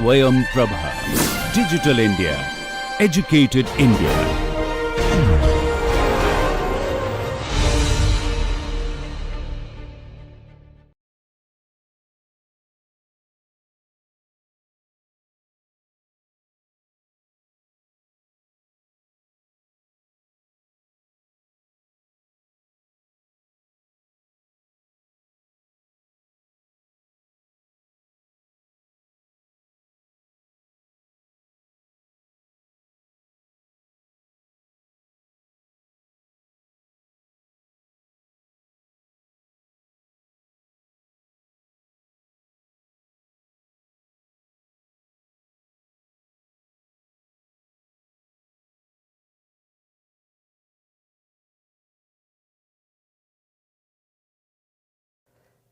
SwayamPrabha. Digital India. Educated India.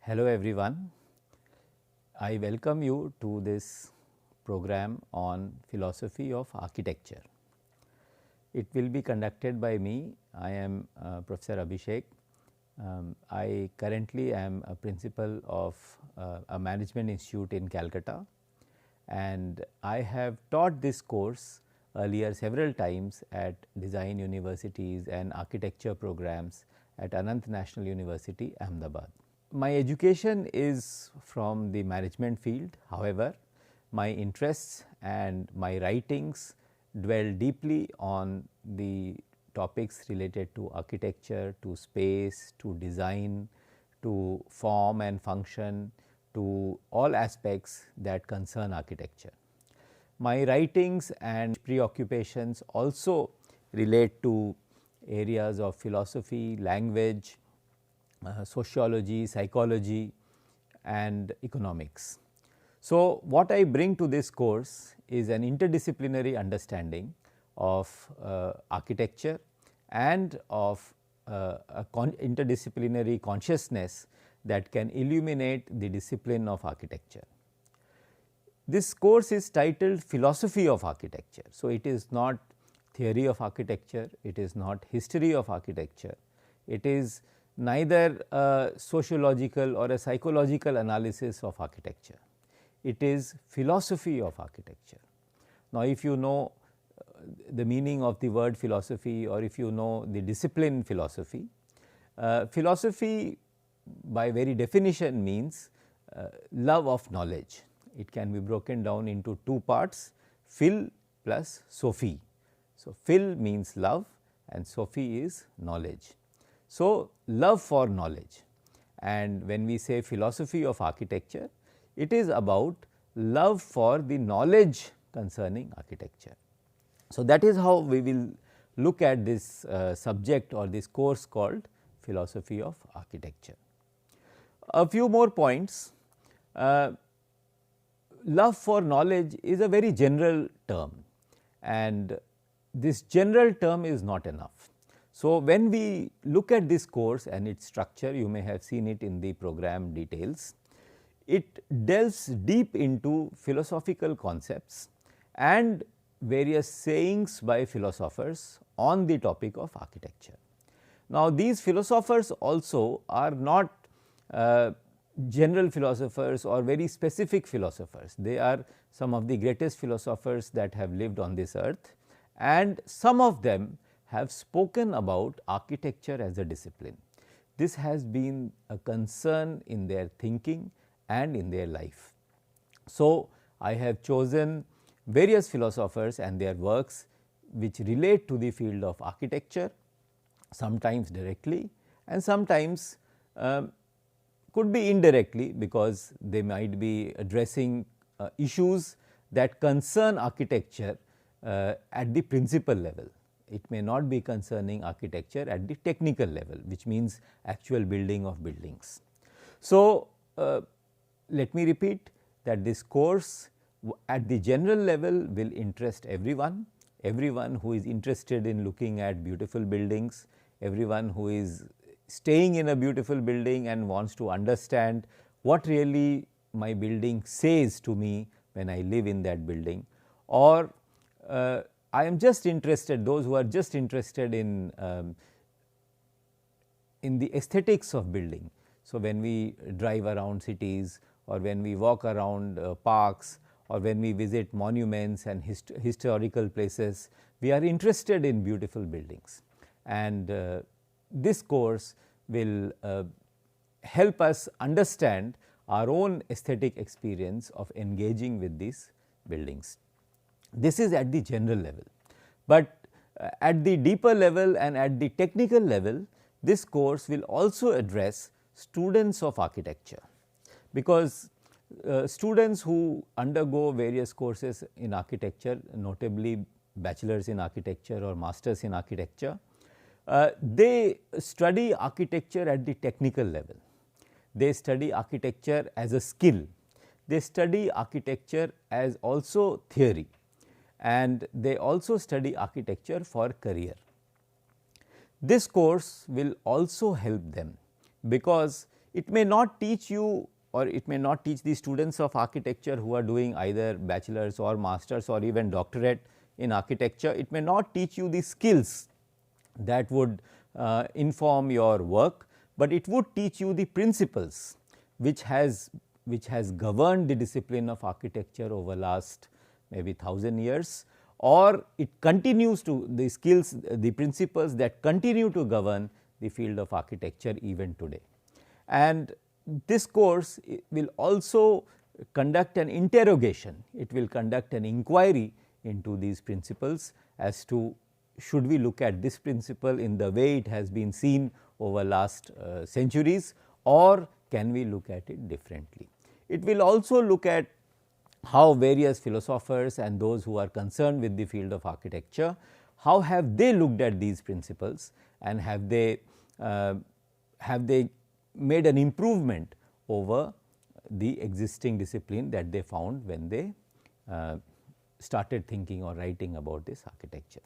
Hello everyone, I welcome you to this program on philosophy of architecture. It will be conducted by me. I am Professor Abhishek. I currently am a principal of a management institute in Calcutta, and I have taught this course earlier several times at design universities and architecture programs at Anant National University, Ahmedabad. My education is from the management field. However, my interests and my writings dwell deeply on the topics related to architecture, to space, to design, to form and function, to all aspects that concern architecture. My writings and preoccupations also relate to areas of philosophy, language, sociology, psychology and economics. So, what I bring to this course is an interdisciplinary understanding of architecture and of interdisciplinary consciousness that can illuminate the discipline of architecture. This course is titled Philosophy of Architecture. So, it is not theory of architecture, it is not history of architecture, it is neither a sociological or a psychological analysis of architecture. It is philosophy of architecture. Now, if you know the meaning of the word philosophy, or if you know the discipline philosophy, philosophy by very definition means love of knowledge. It can be broken down into two parts, phil plus sophy. So, phil means love and sophy is knowledge. So, love for knowledge, and when we say philosophy of architecture, it is about love for the knowledge concerning architecture. So, that is how we will look at this subject or this course called philosophy of architecture. A few more points. Love for knowledge is a very general term, and this general term is not enough. So, when we look at this course and its structure, you may have seen it in the program details, it delves deep into philosophical concepts and various sayings by philosophers on the topic of architecture. Now, these philosophers also are not general philosophers or very specific philosophers. They are some of the greatest philosophers that have lived on this earth, and some of them have spoken about architecture as a discipline. This has been a concern in their thinking and in their life. So, I have chosen various philosophers and their works which relate to the field of architecture, sometimes directly and sometimes could be indirectly, because they might be addressing issues that concern architecture at the principal level. It may not be concerning architecture at the technical level, which means actual building of buildings. So, let me repeat that this course at the general level will interest everyone who is interested in looking at beautiful buildings, everyone who is staying in a beautiful building and wants to understand what really my building says to me when I live in that building, or I am just interested, those who are just interested in the aesthetics of building. So, when we drive around cities or when we walk around parks, or when we visit monuments and historical places, we are interested in beautiful buildings. And this course will help us understand our own aesthetic experience of engaging with these buildings. This is at the general level, but at the deeper level and at the technical level, this course will also address students of architecture, because students who undergo various courses in architecture, notably bachelors in architecture or masters in architecture, they study architecture at the technical level. They study architecture as a skill. They study architecture as also theory, and they also study architecture for career. This course will also help them, because it may not teach you, or it may not teach the students of architecture who are doing either bachelor's or master's or even doctorate in architecture, it may not teach you the skills that would inform your work, but it would teach you the principles which has governed the discipline of architecture over last maybe 1000 years, or it continues to, the skills, the principles that continue to govern the field of architecture even today. And this course will also conduct an interrogation, it will conduct an inquiry into these principles as to should we look at this principle in the way it has been seen over last centuries, or can we look at it differently. It will also look at how various philosophers and those who are concerned with the field of architecture, how have they looked at these principles, and have they made an improvement over the existing discipline that they found when they started thinking or writing about this architecture.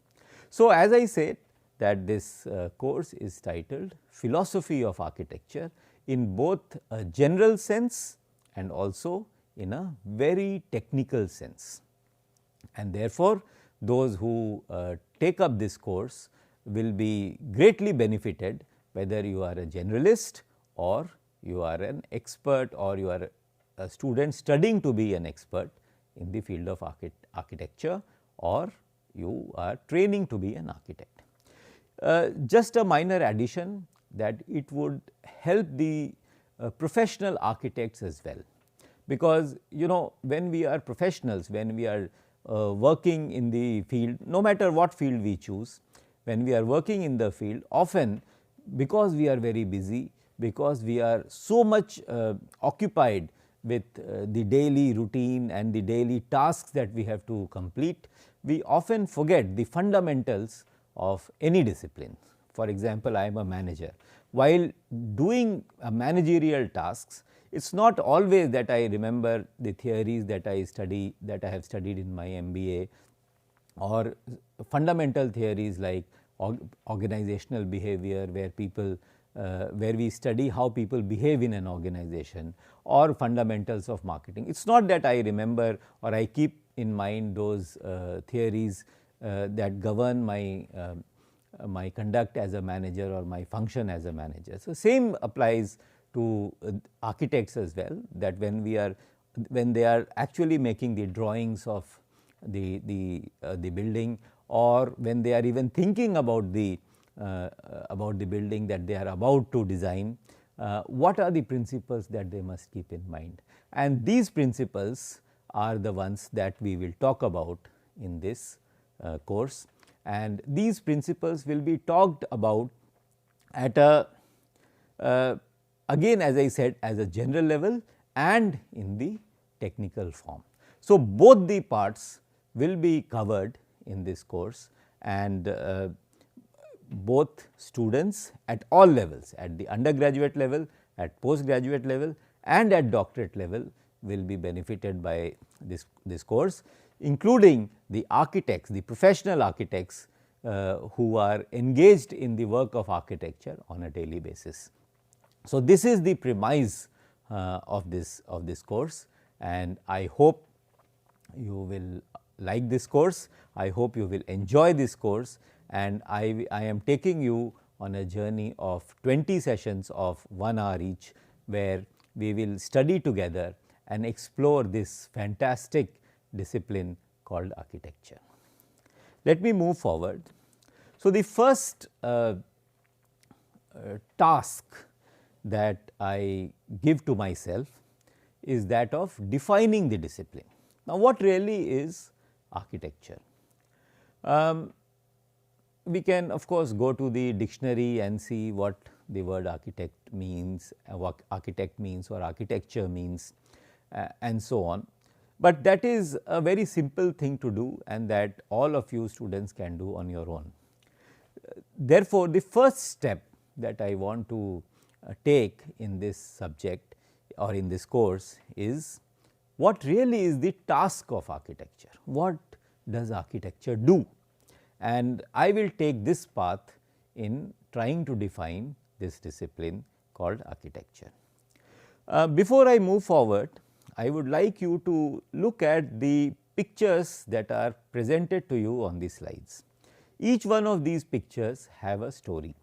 So, as I said that this course is titled Philosophy of Architecture in both a general sense and also in a very technical sense, and therefore, those who take up this course will be greatly benefited, whether you are a generalist or you are an expert or you are a student studying to be an expert in the field of architecture, or you are training to be an architect. Just a minor addition, that it would help the professional architects as well, because when we are professionals, when we are working in the field, no matter what field we choose, when we are working in the field, often because we are very busy, because we are so much occupied with the daily routine and the daily tasks that we have to complete, we often forget the fundamentals of any discipline. For example, I am a manager. While doing managerial tasks, it is not always that I remember the theories that I have studied in my MBA, or fundamental theories like organizational behavior, where we study how people behave in an organization, or fundamentals of marketing. It is not that I remember or I keep in mind those theories that govern my conduct as a manager or my function as a manager. So, same applies to architects as well, that when they are actually making the drawings of the building, or when they are even thinking about the building that they are about to design, what are the principles that they must keep in mind. And these principles are the ones that we will talk about in this course, and these principles will be talked about at a again, as I said, as a general level and in the technical form. So, both the parts will be covered in this course, and both students at all levels, at the undergraduate level, at postgraduate level and at doctorate level, will be benefited by this course, including the architects, the professional architects who are engaged in the work of architecture on a daily basis. So, this is the premise of this course, and I hope you will like this course. I hope you will enjoy this course, and I am taking you on a journey of 20 sessions of 1 hour each, where we will study together and explore this fantastic discipline called architecture. Let me move forward. So, the first task that I give to myself is that of defining the discipline. Now, what really is architecture? We can of course go to the dictionary and see what the word architect means, what architect means or architecture means, and so on. But that is a very simple thing to do, and that all of you students can do on your own. Therefore, the first step that I want to take in this subject or in this course is what really is the task of architecture. What does architecture do? And I will take this path in trying to define this discipline called architecture. Before I move forward, I would like you to look at the pictures that are presented to you on these slides. Each one of these pictures have a story,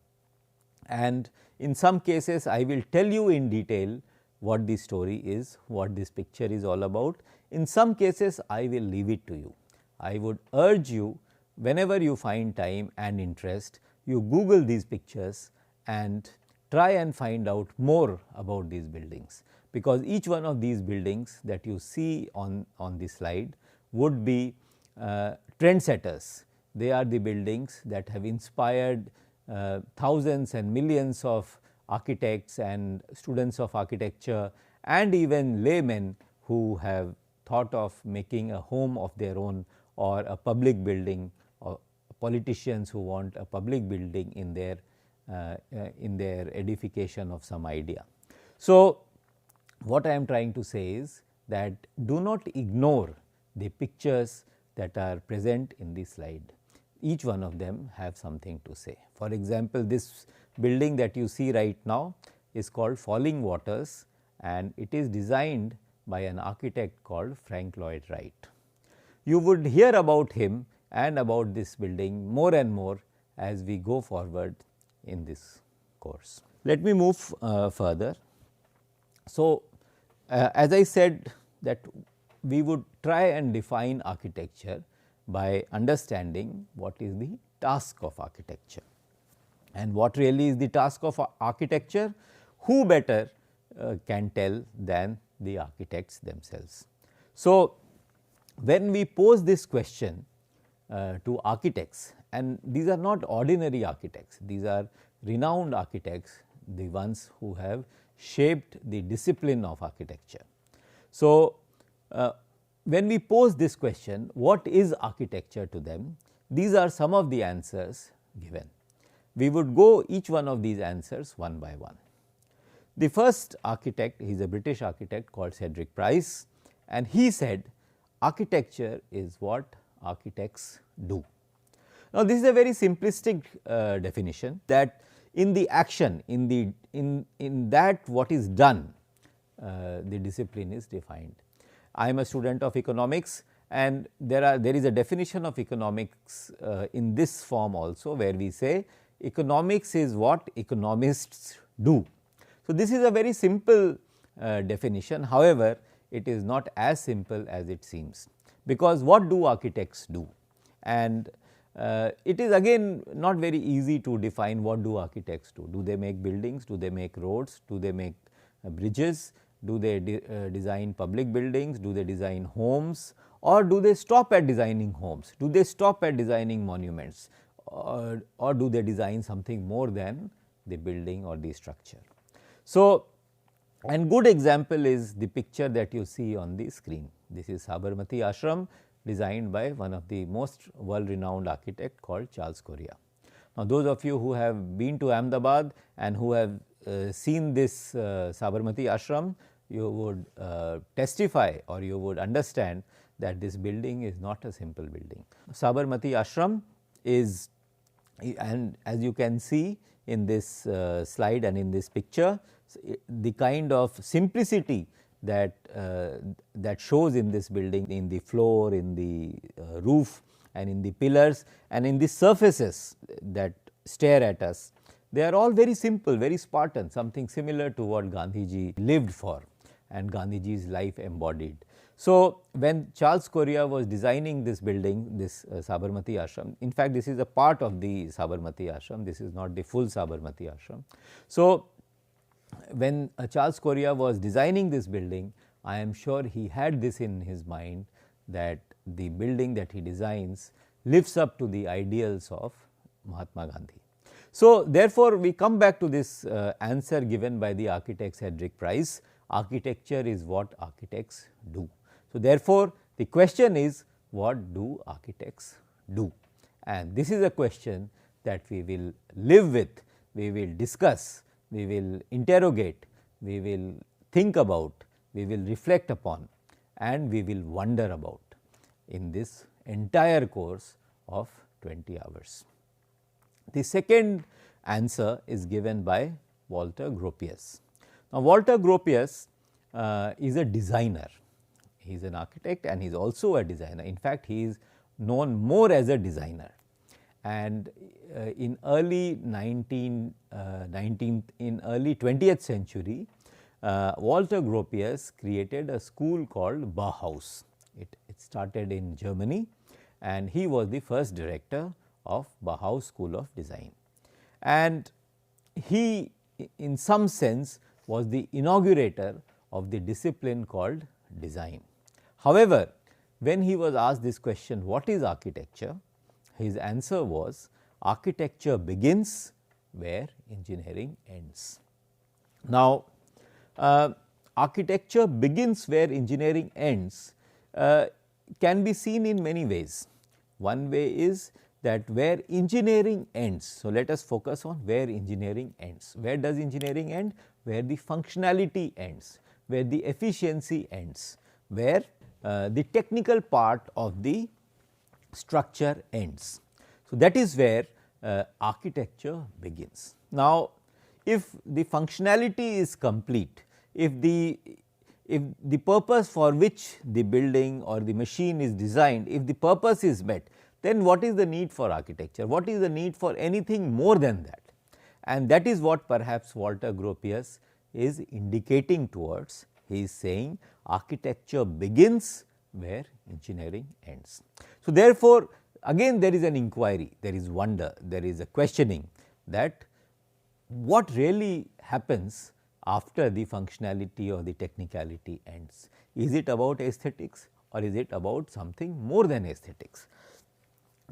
and in some cases I will tell you in detail what the story is, what this picture is all about. In some cases I will leave it to you. I would urge you, whenever you find time and interest, you Google these pictures and try and find out more about these buildings, because each one of these buildings that you see on the slide would be trendsetters. They are the buildings that have inspired thousands and millions of architects and students of architecture, and even laymen who have thought of making a home of their own or a public building, or politicians who want a public building in their edification of some idea. So, what I am trying to say is that do not ignore the pictures that are present in this slide. Each one of them have something to say. For example, this building that you see right now is called Falling Waters, and it is designed by an architect called Frank Lloyd Wright. You would hear about him and about this building more and more as we go forward in this course. Let me move further. So, as I said that we would try and define architecture by understanding what is the task of architecture. And what really is the task of architecture? Who better can tell than the architects themselves? So, when we pose this question to architects, and these are not ordinary architects, these are renowned architects, the ones who have shaped the discipline of architecture. So, when we pose this question, what is architecture to them? These are some of the answers given. We would go each one of these answers one by one. The first architect, he is a British architect called Cedric Price, and he said architecture is what architects do. Now, this is a very simplistic definition, that in the action, in that what is done, the discipline is defined. I am a student of economics, and there is a definition of economics in this form also, where we say economics is what economists do. So, this is a very simple definition. However, it is not as simple as it seems, because what do architects do? And it is again not very easy to define what do architects do. Do they make buildings? Do they make roads? Do they make bridges? Do they design public buildings? Do they design homes? Or do they stop at designing homes? Do they stop at designing monuments? Or do they design something more than the building or the structure? So, and good example is the picture that you see on the screen. This is Sabarmati Ashram, designed by one of the most world renowned architect called Charles Correa. Now, those of you who have been to Ahmedabad and who have seen this Sabarmati Ashram, you would testify, or you would understand that this building is not a simple building. Sabarmati Ashram is, and as you can see in this slide and in this picture, the kind of simplicity that that shows in this building, in the floor, in the roof, and in the pillars, and in the surfaces that stare at us, they are all very simple, very Spartan, something similar to what Gandhiji lived for. and Gandhiji's life embodied. So, when Charles Correa was designing this building, this Sabarmati Ashram, in fact, this is a part of the Sabarmati Ashram, this is not the full Sabarmati Ashram. So, when Charles Correa was designing this building, I am sure he had this in his mind, that the building that he designs lives up to the ideals of Mahatma Gandhi. So, therefore, we come back to this answer given by the architect Cedric Price: architecture is what architects do. So, therefore, the question is, what do architects do? And this is a question that we will live with, we will discuss, we will interrogate, we will think about, we will reflect upon, and we will wonder about in this entire course of 20 hours. The second answer is given by Walter Gropius. Now, Walter Gropius is a designer. He is an architect and he is also a designer. In fact, he is known more as a designer. And in early 20th century, Walter Gropius created a school called Bauhaus. It started in Germany, and he was the first director of Bauhaus School of Design. And he, in some sense, was the inaugurator of the discipline called design. However, when he was asked this question, what is architecture? His answer was, architecture begins where engineering ends. Now, architecture begins where engineering ends can be seen in many ways. One way is that where engineering ends. So, let us focus on where engineering ends. Where does engineering end? Where the functionality ends, where the efficiency ends, where the technical part of the structure ends. So, that is where architecture begins. Now, if the functionality is complete, if the purpose for which the building or the machine is designed, if the purpose is met, then what is the need for architecture? What is the need for anything more than that? And that is what perhaps Walter Gropius is indicating towards. He is saying architecture begins where engineering ends. So, therefore, again there is an inquiry, there is wonder, there is a questioning that what really happens after the functionality or the technicality ends. Is it about aesthetics or is it about something more than aesthetics?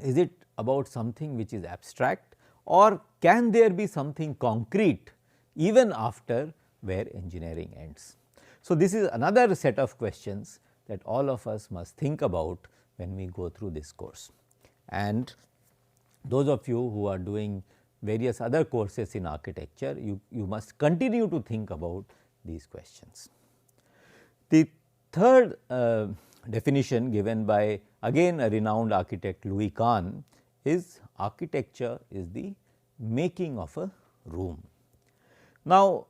Is it about something which is abstract, or can there be something concrete even after where engineering ends? So, this is another set of questions that all of us must think about when we go through this course. And those of you who are doing various other courses in architecture, you must continue to think about these questions. The third definition given by again a renowned architect Louis Kahn is, architecture is the making of a room. Now,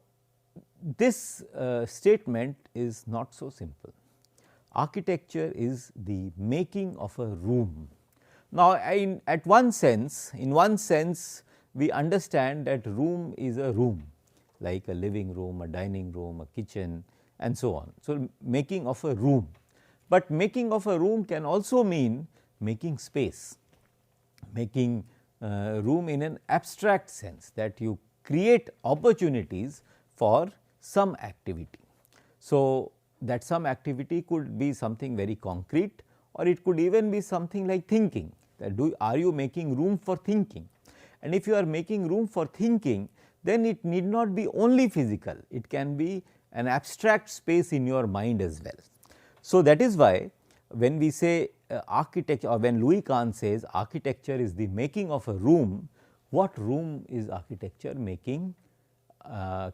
this statement is not so simple. Architecture is the making of a room. Now, in one sense, we understand that room is a room, like a living room, a dining room, a kitchen, and so on. So, making of a room, but making of a room can also mean making space, making room in an abstract sense, that you create opportunities for some activity. So, that some activity could be something very concrete, or it could even be something like thinking, that are you making room for thinking? And if you are making room for thinking, then it need not be only physical, it can be an abstract space in your mind as well. So, that is why when we say architecture, or when Louis Kahn says architecture is the making of a room, what room is architecture making,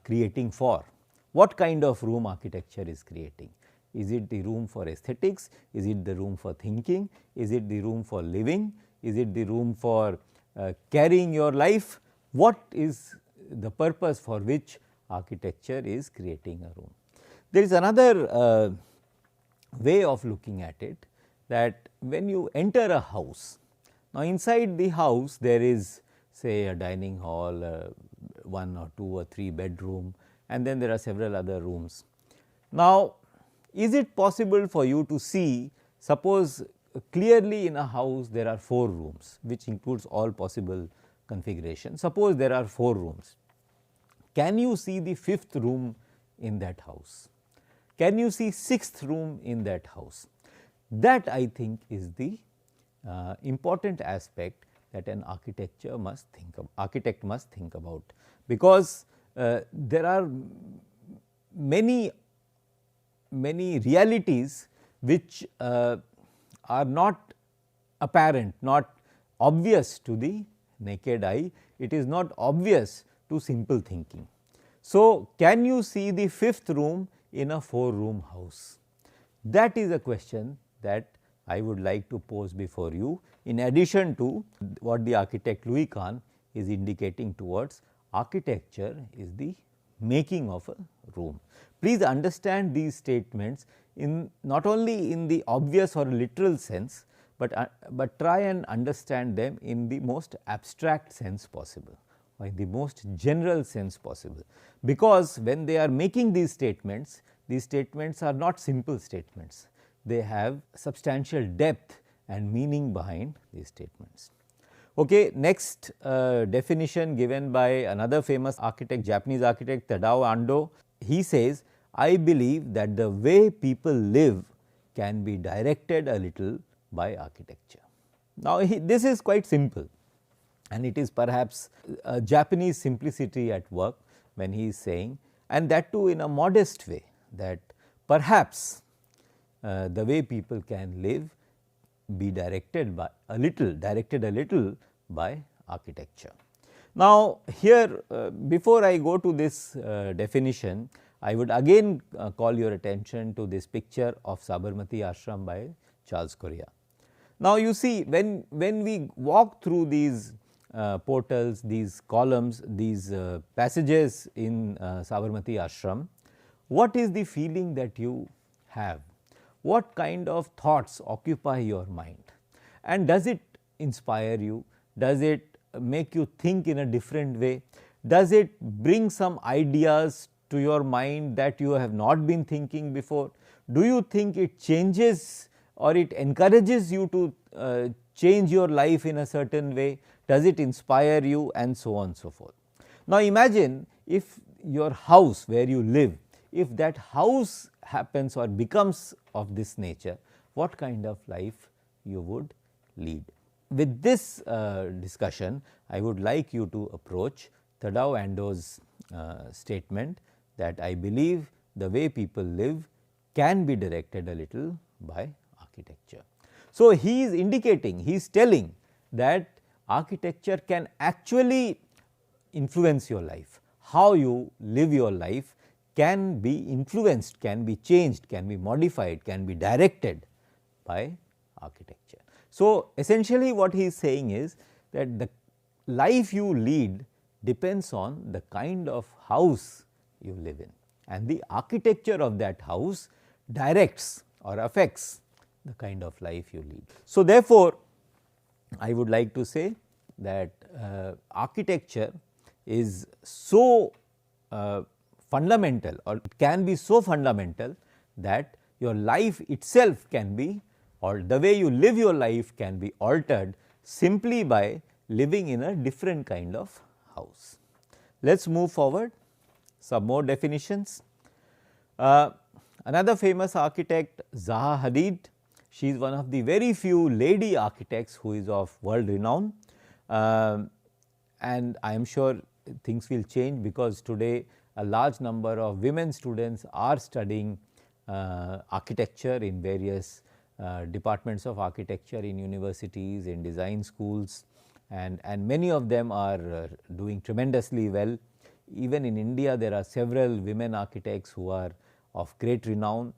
creating for? What kind of room architecture is creating? Is it the room for aesthetics? Is it the room for thinking? Is it the room for living? Is it the room for carrying your life? What is the purpose for which architecture is creating a room? There is another way of looking at it, that when you enter a house, now inside the house there is, say, a dining hall, 1 or 2 or 3 bedroom, and then there are several other rooms. Now, is it possible for you to see, suppose clearly in a house there are 4 rooms, which includes all possible configurations. Suppose there are 4 rooms. Can you see the 5th room in that house? Can you see 6th room in that house? That I think is the important aspect that an architect must think about, because there are many realities which are not apparent, not obvious to the naked eye. It is not obvious to simple thinking. So, can you see the 5th room in a 4-room house? That is a question that I would like to pose before you, in addition to what the architect Louis Kahn is indicating towards. Architecture is the making of a room. Please understand these statements in not only in the obvious or literal sense, but try and understand them in the most abstract sense possible, or in the most general sense possible, because when they are making these statements are not simple statements. They have substantial depth and meaning behind these statements. Okay, next definition given by another famous architect, Japanese architect Tadao Ando. He says, I believe that the way people live can be directed a little by architecture. Now, this is quite simple, and it is perhaps a Japanese simplicity at work when he is saying, and that too in a modest way, that perhaps the way people can live be directed a little by architecture. Now, here before I go to this definition, I would again call your attention to this picture of Sabarmati Ashram by Charles Correa. Now, you see, when we walk through these portals, these columns, these passages in Sabarmati Ashram, what is the feeling that you have? What kind of thoughts occupy your mind, and does it inspire you? Does it make you think in a different way? Does it bring some ideas to your mind that you have not been thinking before? Do you think it changes or it encourages you to change your life in a certain way? Does it inspire you, and so on and so forth? Now, imagine if your house where you live, if that house happens or becomes of this nature, what kind of life you would lead. With this discussion, I would like you to approach Tadao Ando's statement that I believe the way people live can be directed a little by architecture. So, he is indicating, he is telling that architecture can actually influence your life. How you live your life can be influenced, can be changed, can be modified, can be directed by architecture. So, essentially what he is saying is that the life you lead depends on the kind of house you live in, and the architecture of that house directs or affects the kind of life you lead. So, therefore, I would like to say that architecture is so fundamental, or it can be so fundamental, that your life itself can be, or the way you live your life can be altered simply by living in a different kind of house. Let us move forward, some more definitions. Another famous architect, Zaha Hadid. She is one of the very few lady architects who is of world renown, and I am sure things will change, because today a large number of women students are studying architecture in various departments of architecture in universities, in design schools, and many of them are doing tremendously well. Even in India, there are several women architects who are of great renown.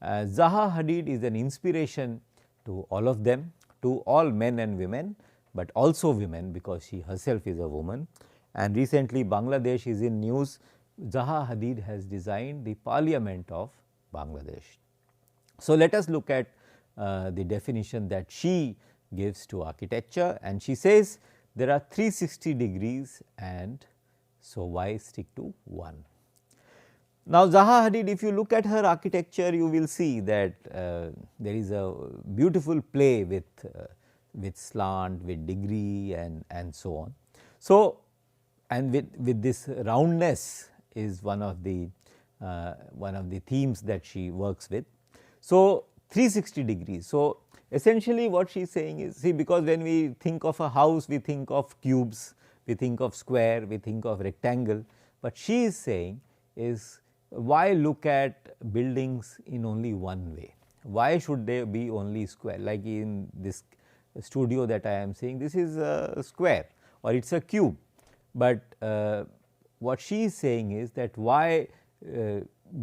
Zaha Hadid is an inspiration to all of them, to all men and women, but also women, because she herself is a woman. And recently Bangladesh is in news. Zaha Hadid has designed the parliament of Bangladesh. So, let us look at the definition that she gives to architecture, and she says there are 360 degrees, and so why stick to one? Now, Zaha Hadid, if you look at her architecture, you will see that there is a beautiful play with slant, with degree and so on. So, and with this roundness is one of the themes that she works with. So, 360 degrees. So, essentially what she is saying is, see, because when we think of a house, we think of cubes, we think of square, we think of rectangle, but she is saying is, why look at buildings in only one way? Why should they be only square? Like in this studio that I am saying, this is a square or it is a cube, but what she is saying is that why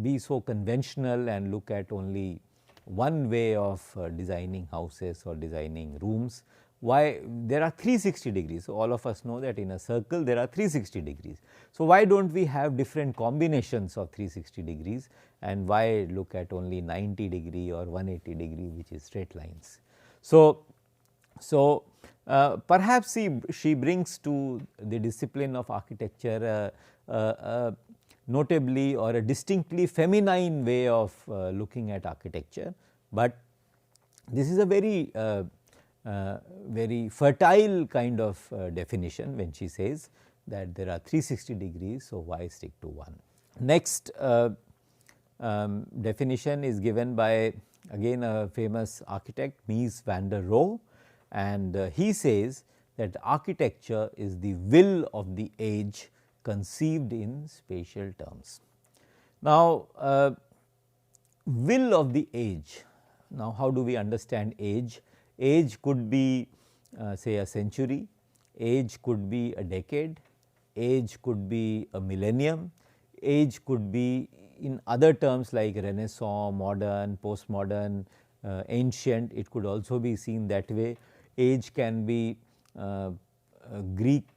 be so conventional and look at only one way of designing houses or designing rooms. Why there are 360 degrees. So, all of us know that in a circle there are 360 degrees. So, why do not we have different combinations of 360 degrees, and why look at only 90 degree or 180 degree, which is straight lines. So, perhaps she brings to the discipline of architecture notably or a distinctly feminine way of looking at architecture, but this is a very very fertile kind of definition when she says that there are 360 degrees. So, why stick to one? Next definition is given by again a famous architect, Mies van der Rohe, and he says that architecture is the will of the age conceived in spatial terms. Now, will of the age. Now, how do we understand age? Age could be say a century, age could be a decade, age could be a millennium, age could be in other terms like Renaissance, modern, postmodern, ancient, it could also be seen that way. Age can be Greek,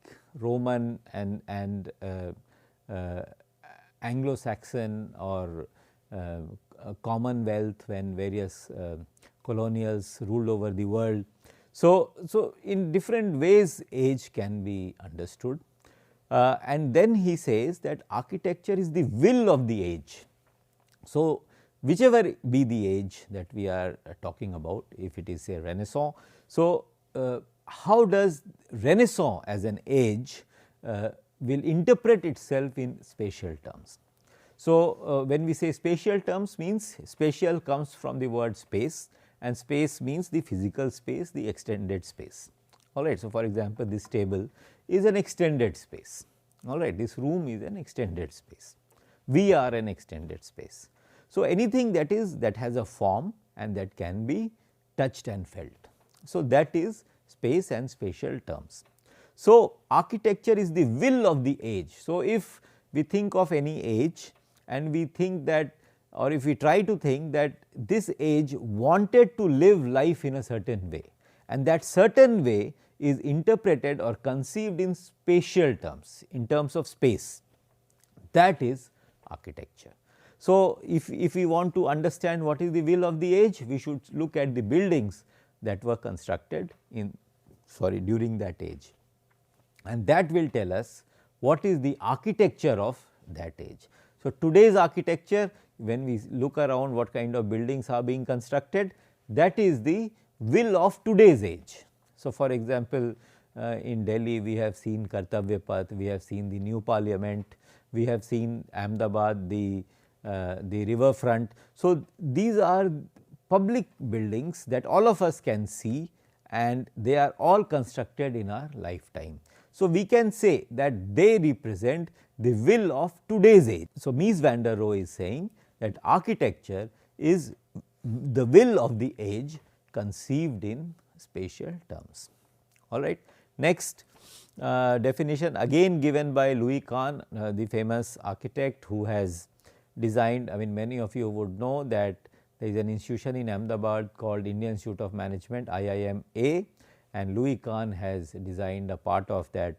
Roman and Anglo-Saxon or Commonwealth when various colonials ruled over the world. So, in different ways age can be understood, and then he says that architecture is the will of the age. So, whichever be the age that we are talking about, if it is say Renaissance. So, how does Renaissance as an age will interpret itself in spatial terms? So, when we say spatial terms, means spatial comes from the word space, and space means the physical space, the extended space. All right. So, for example, this table is an extended space. All right. This room is an extended space. We are an extended space. So, anything that has a form and that can be touched and felt. So, that is space and spatial terms. So, architecture is the will of the age. So, if we think of any age and we think that, or if we try to think that this age wanted to live life in a certain way, and that certain way is interpreted or conceived in spatial terms, in terms of space, that is architecture. So, if we want to understand what is the will of the age, we should look at the buildings that were constructed during that age, and that will tell us what is the architecture of that age. So, today's architecture, when we look around what kind of buildings are being constructed, that is the will of today's age. So, for example, in Delhi we have seen Kartavya Path, we have seen the new parliament, we have seen Ahmedabad, the riverfront. So, these are public buildings that all of us can see, and they are all constructed in our lifetime. So, we can say that they represent the will of today's age. So, Mies van der Rohe is saying that architecture is the will of the age conceived in spatial terms. All right. Next definition again given by Louis Kahn, the famous architect who has designed, I mean many of you would know that there is an institution in Ahmedabad called Indian Institute of Management, IIMA, and Louis Kahn has designed a part of that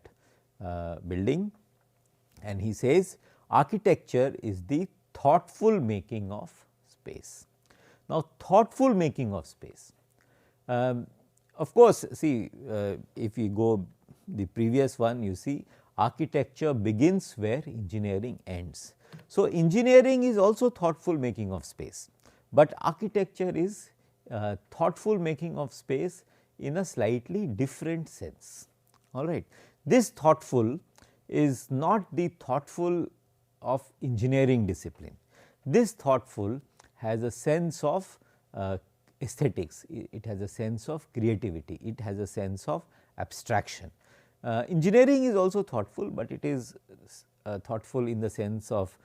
building, and he says architecture is the thoughtful making of space. Now, thoughtful making of space, of course, see if we go the previous one, you see architecture begins where engineering ends. So, engineering is also thoughtful making of space, but architecture is thoughtful making of space in a slightly different sense. All right. This thoughtful is not the thoughtful of engineering discipline. This thoughtful has a sense of aesthetics, it has a sense of creativity, it has a sense of abstraction. Engineering is also thoughtful, but it is thoughtful in the sense of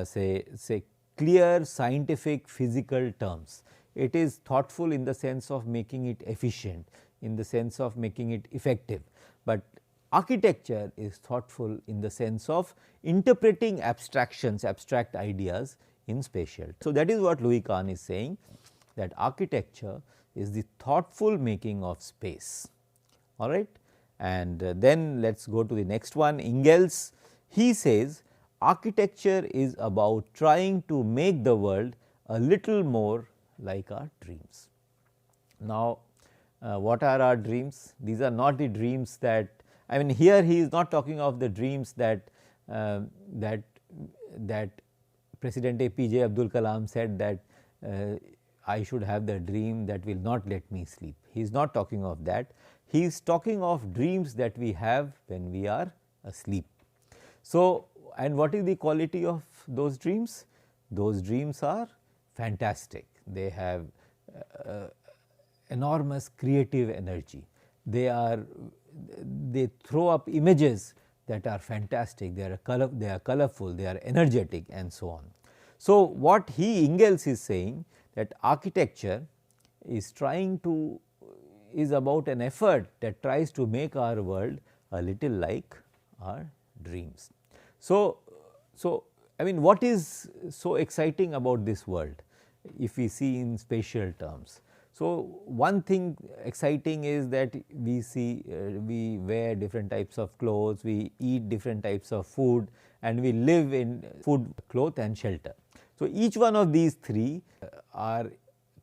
say clear scientific physical terms. It is thoughtful in the sense of making it efficient, in the sense of making it effective, but architecture is thoughtful in the sense of interpreting abstractions, abstract ideas in spatial. So, that is what Louis Kahn is saying, that architecture is the thoughtful making of space. All right. And then let us go to the next one, Ingalls. He says architecture is about trying to make the world a little more like our dreams. Now, what are our dreams? These are not the dreams that, I mean, here he is not talking of the dreams that President APJ Abdul Kalam said that I should have the dream that will not let me sleep. He is not talking of that. He is talking of dreams that we have when we are asleep. So, and what is the quality of those dreams? Those dreams are fantastic. They have enormous creative energy. They throw up images that are fantastic, they are colorful, they are energetic, and so on. So, what Ingalls is saying, that architecture is about an effort that tries to make our world a little like our dreams. So, I mean, what is so exciting about this world if we see in spatial terms? So, one thing exciting is that we see we wear different types of clothes, we eat different types of food, and we live in food, cloth and shelter. So, each one of these three are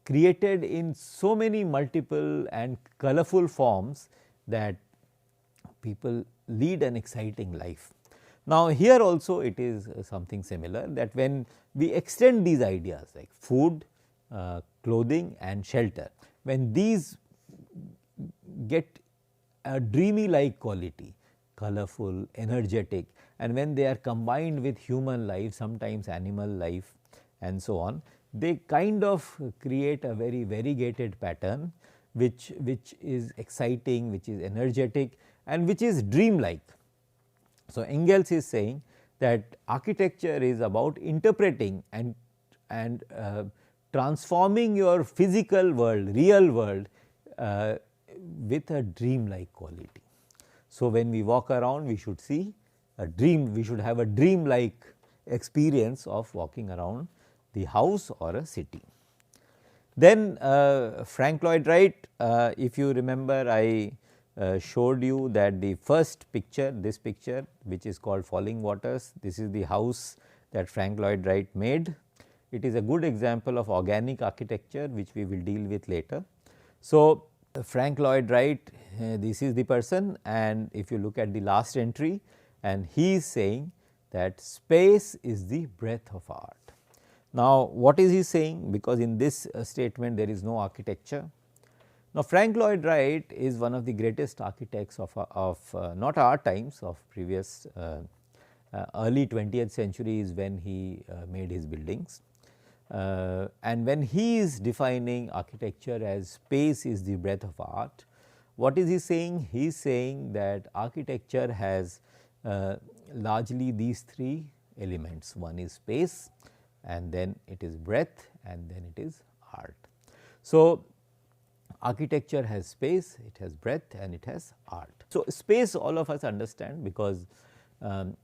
created in so many multiple and colorful forms that people lead an exciting life. Now, here also it is something similar, that when we extend these ideas like food, clothing and shelter, when these get a dreamy like quality, colorful, energetic, and when they are combined with human life, sometimes animal life and so on, they kind of create a very variegated pattern which is exciting, which is energetic and which is dream like. So, Ingalls is saying that architecture is about interpreting and transforming your physical world, real world with a dream like quality. So, when we walk around, we should see a dream, we should have a dream like experience of walking around the house or a city. Then Frank Lloyd Wright, if you remember, I showed you that the first picture, this picture which is called Falling Waters, this is the house that Frank Lloyd Wright made. It is a good example of organic architecture which we will deal with later. So, Frank Lloyd Wright, this is the person, and if you look at the last entry, and he is saying that space is the breath of art. Now, what is he saying? Because in this statement there is no architecture. Now, Frank Lloyd Wright is one of the greatest architects of not our times, of previous early 20th century is when he made his buildings. And when he is defining architecture as space is the breath of art, what is he saying? He is saying that architecture has largely these three elements. One is space, and then it is breadth, and then it is art. So, architecture has space, it has breadth, and it has art. So, space all of us understand, because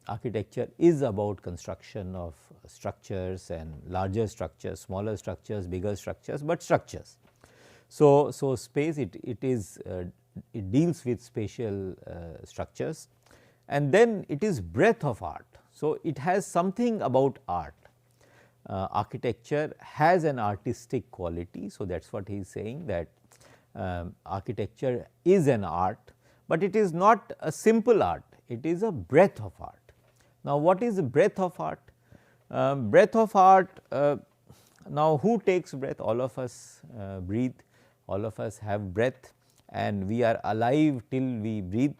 architecture is about construction of structures and larger structures, smaller structures, bigger structures, but structures. So, space it deals with spatial structures, and then it is breadth of art. So, it has something about art. Architecture has an artistic quality. So, that is what he is saying, that architecture is an art, but it is not a simple art, it is a breadth of art. Now, what is the breadth of art? Breath of art, now who takes breath? All of us breathe, all of us have breath, and we are alive till we breathe.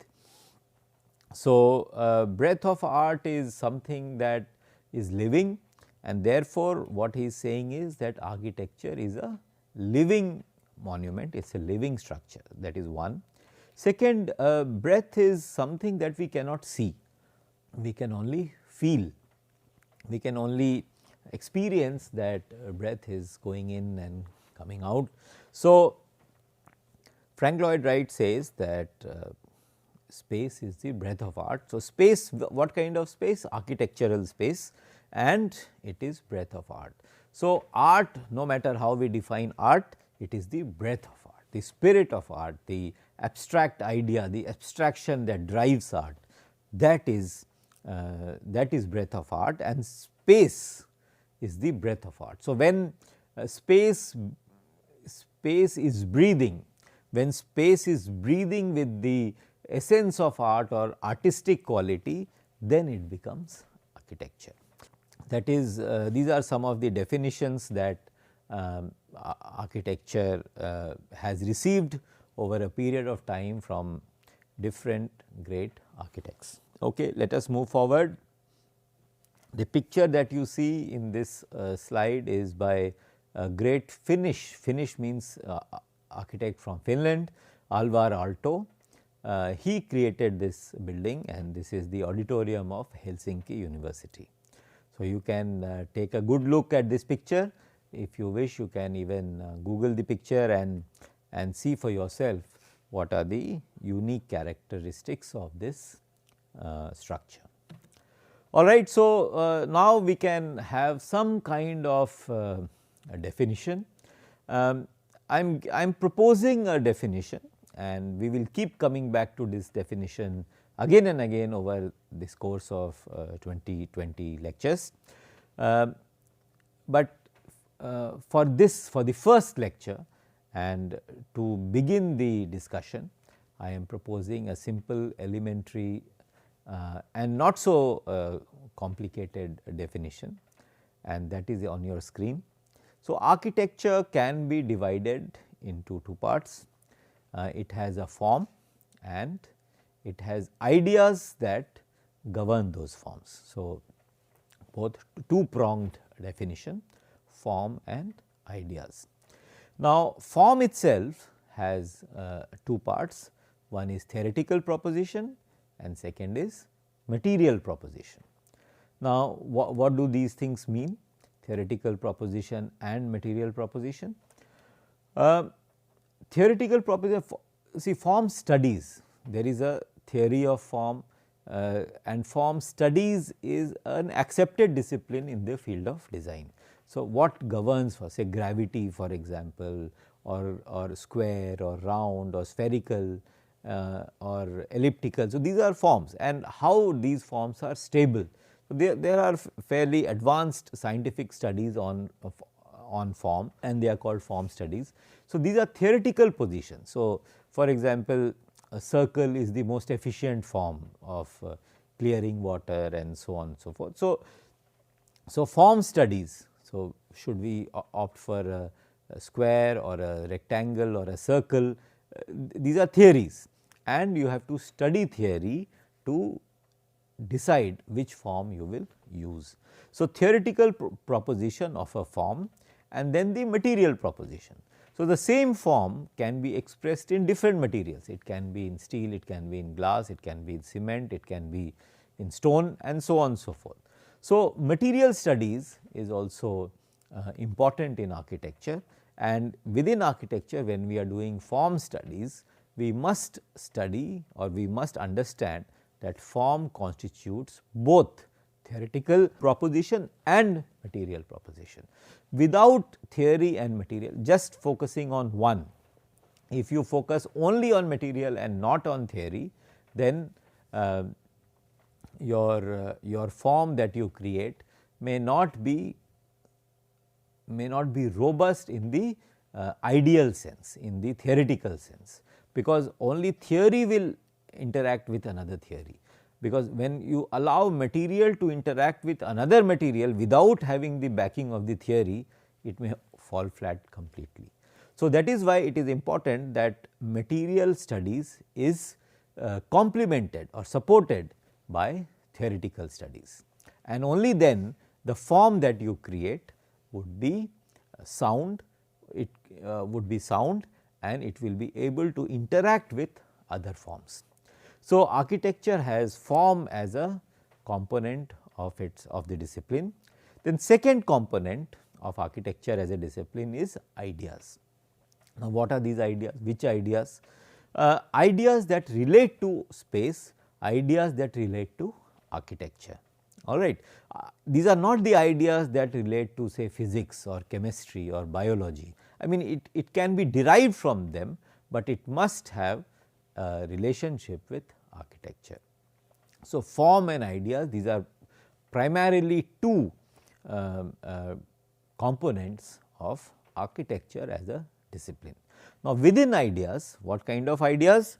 So, breath of art is something that is living, and therefore, what he is saying is that architecture is a living monument, it is a living structure, that is one. Second, breath is something that we cannot see, we can only feel, we can only experience that breath is going in and coming out. So, Frank Lloyd Wright says that space is the breath of art. So, space, what kind of space? Architectural space, and it is breath of art. So, art, no matter how we define art, it is the breath of art, the spirit of art, the abstract idea, the abstraction that drives art, that is breath of art, and space is the breath of art. So, when space is breathing, when space is breathing with the essence of art or artistic quality, then it becomes architecture. That is, these are some of the definitions that architecture has received over a period of time from different great architects. Okay, let us move forward. The picture that you see in this slide is by a great Finnish means architect from Finland, Alvar Aalto. He created this building, and this is the auditorium of Helsinki University. So, you can take a good look at this picture. If you wish, you can even Google the picture and see for yourself what are the unique characteristics of this structure. All right. So, now we can have some kind of a definition. I am proposing a definition, and we will keep coming back to this definition again and again over this course of 20 lectures. But for the first lecture, and to begin the discussion, I am proposing a simple, elementary and not so complicated definition, and that is on your screen. So, architecture can be divided into two parts. It has a form and it has ideas that govern those forms. So, both two-pronged definition, form and ideas. Now, form itself has two parts. One is theoretical proposition and second is material proposition. Now, what do these things mean? Theoretical proposition and material proposition. Theoretical proposition, see, form studies, there is a theory of form, and form studies is an accepted discipline in the field of design. So, what governs for say gravity, for example, or square or round or spherical or elliptical. So, these are forms, and how these forms are stable. So, there are fairly advanced scientific studies on form, and they are called form studies. So, these are theoretical positions. So, for example, a circle is the most efficient form of clearing water and so on and so forth. So, form studies. So, should we opt for a square or a rectangle or a circle? These are theories, and you have to study theory to decide which form you will use. So, theoretical proposition of a form, and then the material proposition. So, the same form can be expressed in different materials. It can be in steel, it can be in glass, it can be in cement, it can be in stone, and so on and so forth. So, material studies is also important in architecture, and within architecture, when we are doing form studies, we must study or we must understand that form constitutes both theoretical proposition and material proposition. Without theory and material, just focusing on one, if you focus only on material and not on theory, then your form that you create may not be robust in the ideal sense, in the theoretical sense, because only theory will interact with another theory. because when you allow material to interact with another material without having the backing of the theory, it may fall flat completely. So, that is why it is important that material studies is complemented or supported by theoretical studies, and only then the form that you create would be sound, it would be sound, and it will be able to interact with other forms. So, architecture has form as a component of the discipline. Then second component of architecture as a discipline is ideas. Now, what are these ideas? Which ideas? Ideas that relate to space, ideas that relate to architecture. All right. These are not the ideas that relate to say physics or chemistry or biology. I mean it can be derived from them, but it must have a relationship with architecture. So, form and ideas, these are primarily two components of architecture as a discipline. Now, within ideas, what kind of ideas?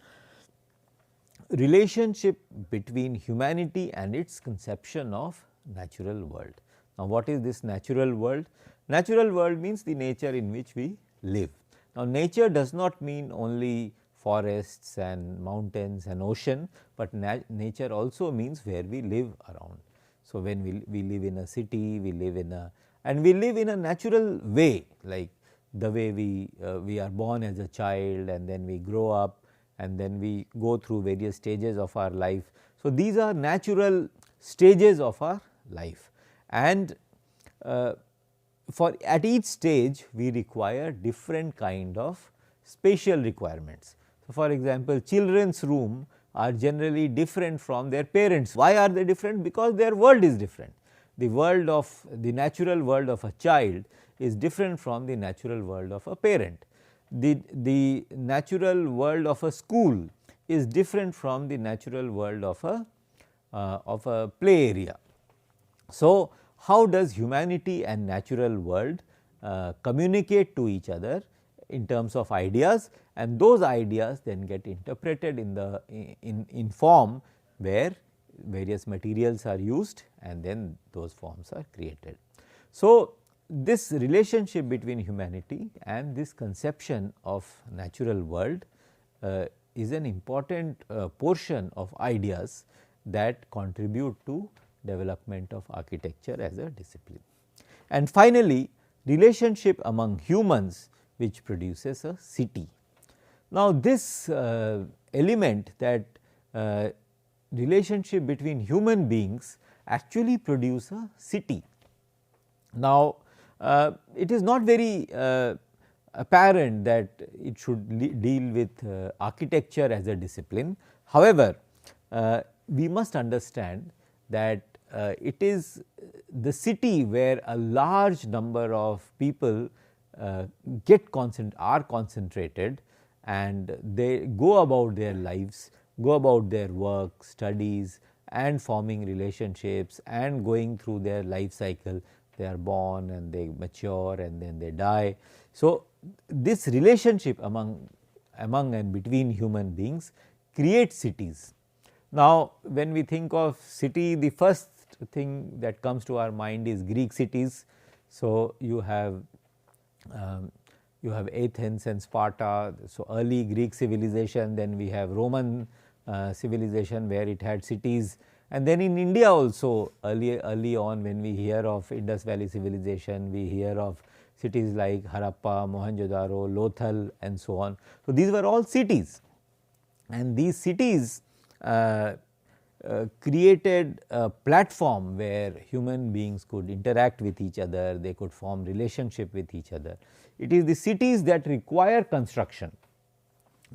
Relationship between humanity and its conception of natural world. Now, what is this natural world? Natural world means the nature in which we live. Now, nature does not mean only forests and mountains and ocean, but nature also means where we live around. So, when we live in a city, we live in a natural way, like the way we are born as a child and then we grow up and then we go through various stages of our life. So, these are natural stages of our life, and for at each stage we require different kind of spatial requirements. So, for example, children's room are generally different from their parents. Why are they different? Because their world is different. The natural world of a child is different from the natural world of a parent. The natural world of a school is different from the natural world of a play area. So, how does humanity and natural world communicate to each other in terms of ideas, and those ideas then get interpreted in form where various materials are used and then those forms are created. So, this relationship between humanity and this conception of natural world is an important portion of ideas that contribute to development of architecture as a discipline. And finally, relationship among humans which produces a city. Now, this element, that relationship between human beings actually produce a city. Now, it is not very apparent that it should deal with architecture as a discipline. However, we must understand that it is the city where a large number of people are concentrated, and they go about their lives, go about their work, studies, and forming relationships and going through their life cycle. They are born and they mature and then they die. So, this relationship among and between human beings creates cities. Now, when we think of city, the first thing that comes to our mind is Greek cities. So, you have Athens and Sparta. So, early Greek civilization, then we have Roman civilization where it had cities, and then in India also early on, when we hear of Indus Valley civilization, we hear of cities like Harappa, Mohenjo-daro, Lothal and so on. So, these were all cities, and these cities created a platform where human beings could interact with each other, they could form relationship with each other. It is the cities that require construction,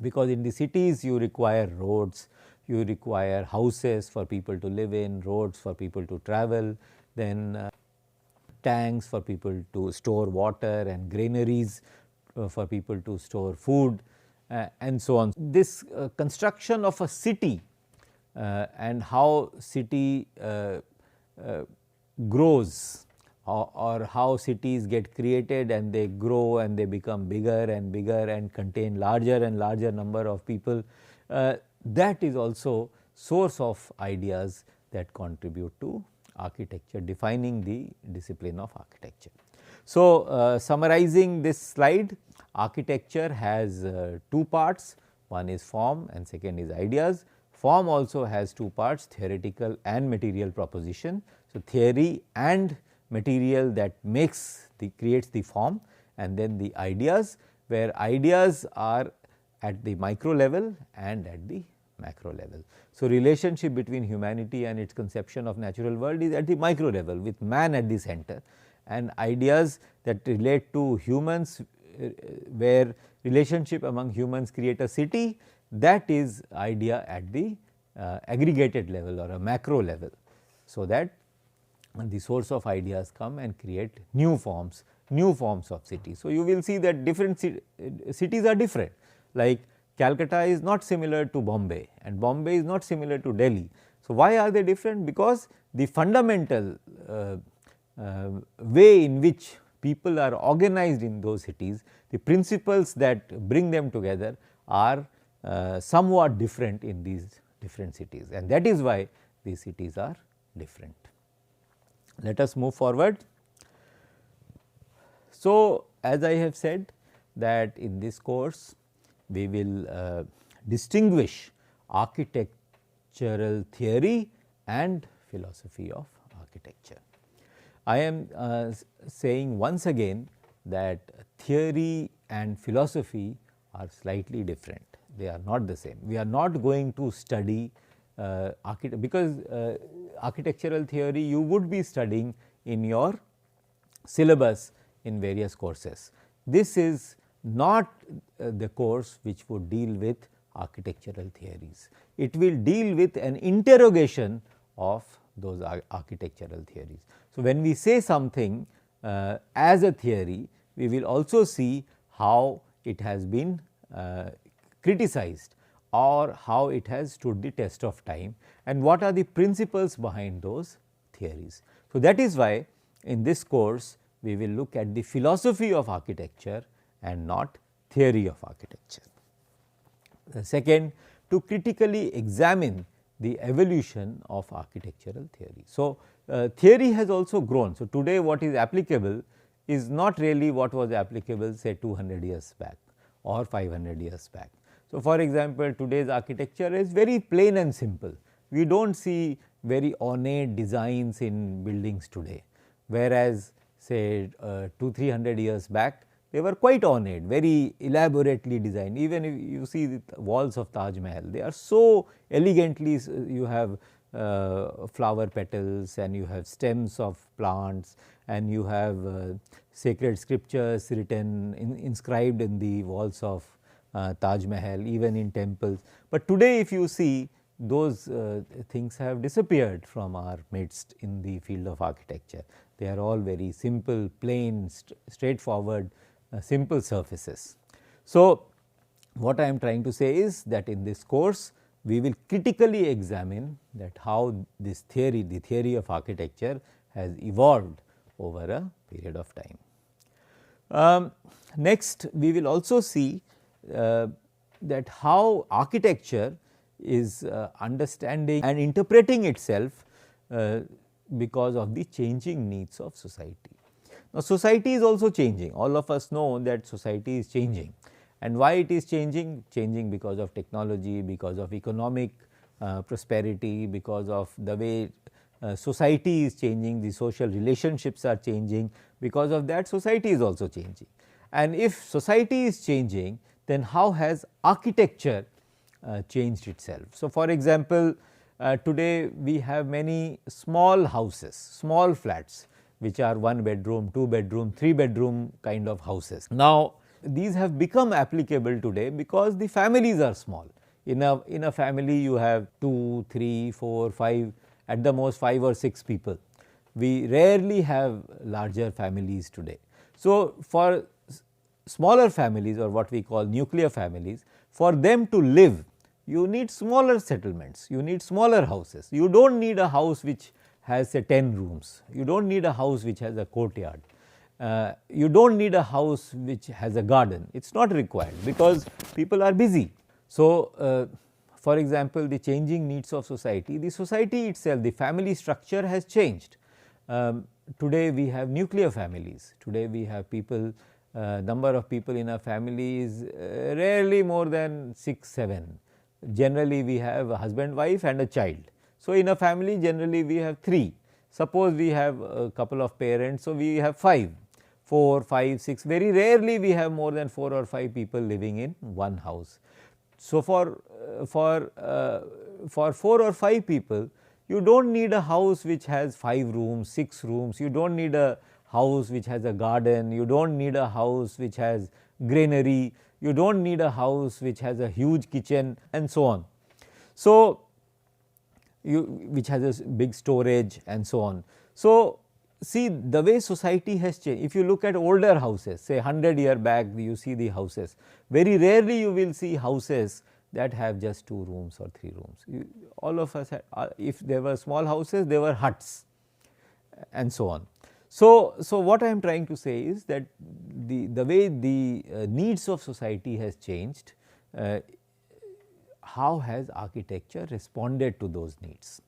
because in the cities you require roads, you require houses for people to live in, roads for people to travel, then tanks for people to store water, and granaries for people to store food and so on. This construction of a city and how city grows, or how cities get created and they grow and they become bigger and bigger and contain larger and larger number of people, that is also source of ideas that contribute to architecture, defining the discipline of architecture. So, summarizing this slide, architecture has two parts, one is form and second is ideas. Form also has two parts, theoretical and material proposition. So, theory and material that creates the form, and then the ideas, where ideas are at the micro level and at the macro level. So, relationship between humanity and its conception of natural world is at the micro level with man at the center, and ideas that relate to humans, where relationship among humans create a city, that is idea at the aggregated level or a macro level. So, that the source of ideas come and create new forms of cities. So, you will see that different cities are different, like Calcutta is not similar to Bombay and Bombay is not similar to Delhi. So, why are they different? Because the fundamental way in which people are organized in those cities, the principles that bring them together are somewhat different in these different cities, and that is why these cities are different. Let us move forward. So, as I have said that in this course we will distinguish architectural theory and philosophy of architecture. I am saying once again that theory and philosophy are slightly different, they are not the same. We are not going to study because architectural theory you would be studying in your syllabus in various courses. This is not the course which would deal with architectural theories. It will deal with an interrogation of those architectural theories. So, when we say something as a theory, we will also see how it has been criticized or how it has stood the test of time and what are the principles behind those theories. So, that is why in this course we will look at the philosophy of architecture and not theory of architecture. The second, to critically examine the evolution of architectural theory. So, theory has also grown. So, today what is applicable is not really what was applicable say 200 years back or 500 years back. So, for example, today's architecture is very plain and simple. We do not see very ornate designs in buildings today, whereas say 200-300 years back they were quite ornate, very elaborately designed. Even if you see the walls of Taj Mahal, they are so elegantly, you have flower petals and you have stems of plants and you have sacred scriptures written inscribed in the walls of Taj Mahal, even in temples. But today if you see, those things have disappeared from our midst in the field of architecture. They are all very simple, plain, straightforward, simple surfaces. So, what I am trying to say is that in this course we will critically examine that how this theory, the theory of architecture has evolved over a period of time. Next, we will also see that how architecture is understanding and interpreting itself because of the changing needs of society. Now, society is also changing. All of us know that society is changing, and why it is changing? Changing because of technology, because of economic prosperity, because of the way society is changing, the social relationships are changing. Because of that, society is also changing. And if society is changing, then how has architecture changed itself? So, for example, today we have many small houses, small flats, which are 1 bedroom, 2 bedroom, 3 bedroom kind of houses. Now, these have become applicable today because the families are small. In a family you have 2, 3, 4, 5, at the most 5 or 6 people. We rarely have larger families today. So, for smaller families or what we call nuclear families, for them to live, you need smaller settlements, you need smaller houses. You do not need a house which has say 10 rooms, you do not need a house which has a courtyard, you do not need a house which has a garden. It is not required because people are busy. So, for example, the changing needs of society, the society itself, the family structure has changed. Today we have nuclear families, today we have people, number of people in a family is rarely more than 6, 7. Generally we have a husband, wife and a child. So, in a family generally we have 3. Suppose we have a couple of parents, so we have 5, 4, 5, 6, very rarely we have more than 4 or 5 people living in one house. So, for 4 or 5 people, you do not need a house which has 5 rooms, 6 rooms, you do not need a house which has a garden, you do not need a house which has granary, you do not need a house which has a huge kitchen and so on. So, which has a big storage and so on. So, see the way society has changed. If you look at older houses, say 100 years back, you see the houses, very rarely you will see houses that have just 2 rooms or 3 rooms. All of us had, if there were small houses, there were huts and so on. So, what I am trying to say is that the way the needs of society has changed, how has architecture responded to those needs?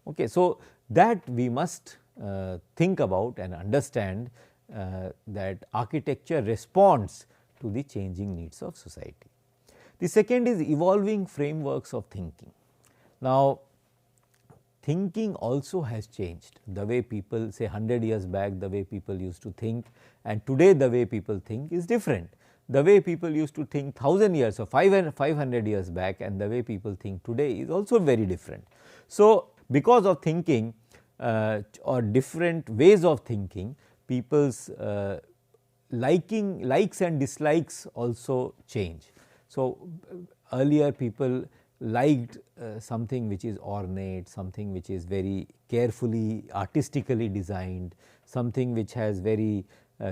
Okay, so, that we must think about and understand that architecture responds to the changing needs of society. The second is evolving frameworks of thinking. Now, thinking also has changed. The way people, say 100 years back, the way people used to think, and today the way people think is different. The way people used to think 1000 years or 500 years back and the way people think today is also very different. So, because of thinking or different ways of thinking, people's likes and dislikes also change. So, earlier people liked something which is ornate, something which is very carefully artistically designed, something which has very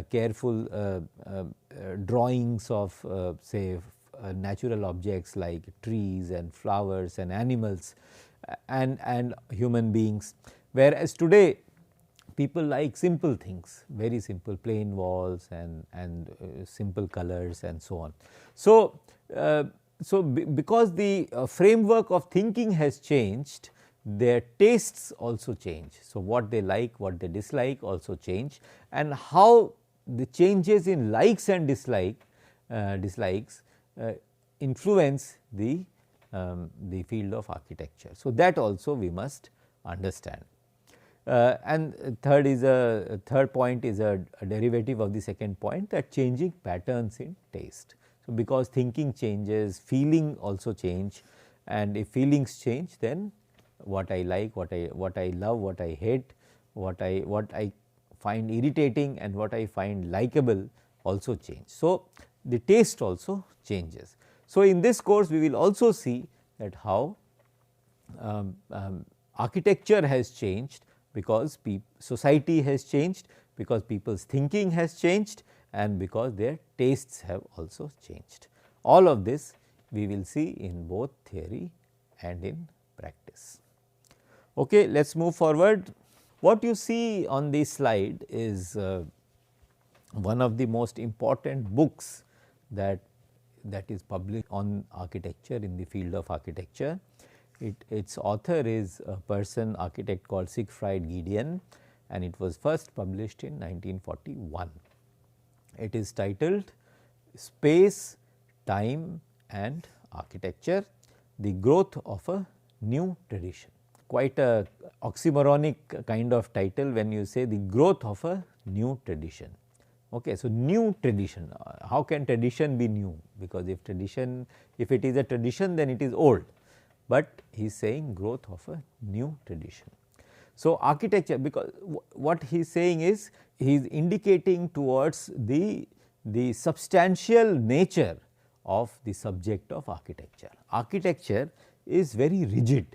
careful drawings of say natural objects like trees and flowers and animals and human beings. Whereas today people like simple things, very simple plain walls and simple colors and so on. So, because the framework of thinking has changed, their tastes also change. So, what they like, what they dislike also change, and how the changes in likes and dislikes influence the field of architecture. So, that also we must understand. And third point is a derivative of the second point, that changing patterns in taste. So, because thinking changes, feeling also change, and if feelings change, then what I like, what I love, what I hate, what I find irritating and what I find likable also change. So, the taste also changes. So, in this course we will also see that how architecture has changed, because society has changed, because people's thinking has changed, and because their tastes have also changed. All of this we will see in both theory and in practice. Okay, let us move forward. What you see on this slide is one of the most important books that is published on architecture in the field of architecture. Its author is a person, architect called Siegfried Giedion, and it was first published in 1941. It is titled Space, Time and Architecture, the Growth of a New Tradition. Quite a oxymoronic kind of title when you say the growth of a new tradition. Okay, so, new tradition, how can tradition be new? Because if it is a tradition, then it is old, but he is saying growth of a new tradition. So, architecture, because what he is saying is, he is indicating towards the substantial nature of the subject of architecture. Architecture is very rigid.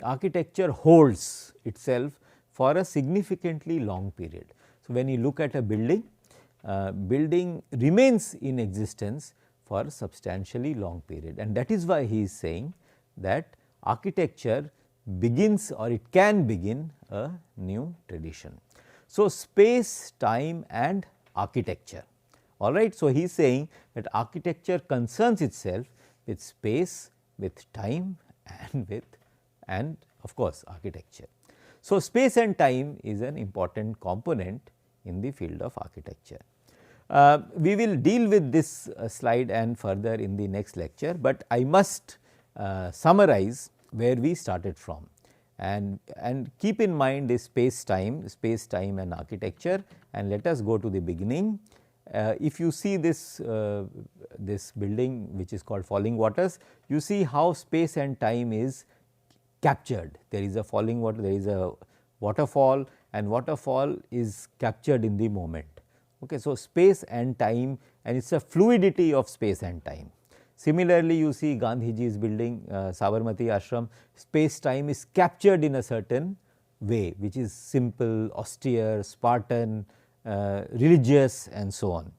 Architecture holds itself for a significantly long period. So, when you look at a building, building remains in existence for a substantially long period, and that is why he is saying that architecture begins, or it can begin, a new tradition. So, space, time and architecture, all right. So, he is saying that architecture concerns itself with space, with time and of course architecture. So, space and time is an important component in the field of architecture. We will deal with this slide and further in the next lecture, but I must summarize where we started from, and keep in mind this space time and architecture, and let us go to the beginning. If you see this building which is called Falling Waters, you see how space and time is captured. There is a falling water, there is a waterfall, and waterfall is captured in the moment. Okay. So, space and time, and it is a fluidity of space and time. Similarly, you see Gandhiji's building, Sabarmati Ashram, space time is captured in a certain way, which is simple, austere, Spartan, religious, and so on.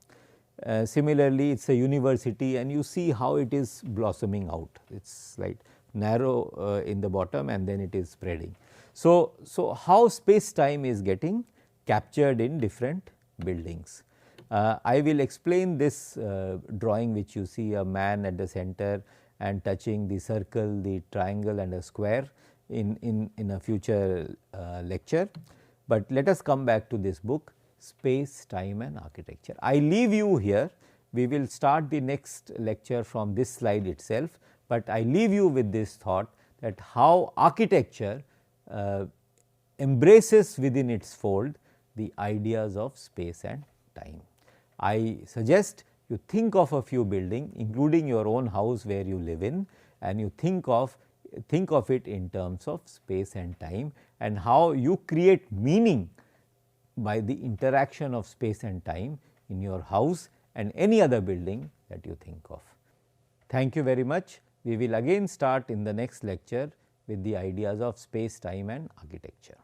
Similarly, it is a university, and you see how it is blossoming out. It is like narrow in the bottom, and then it is spreading. So, how space time is getting captured in different buildings. I will explain this drawing which you see, a man at the center and touching the circle, the triangle and a square in a future lecture. But let us come back to this book, Space, Time and Architecture. I leave you here. We will start the next lecture from this slide itself, but I leave you with this thought that how architecture embraces within its fold the ideas of space and time. I suggest you think of a few buildings, including your own house where you live in, and you think of it in terms of space and time, and how you create meaning by the interaction of space and time in your house and any other building that you think of. Thank you very much. We will again start in the next lecture with the ideas of space, time and architecture.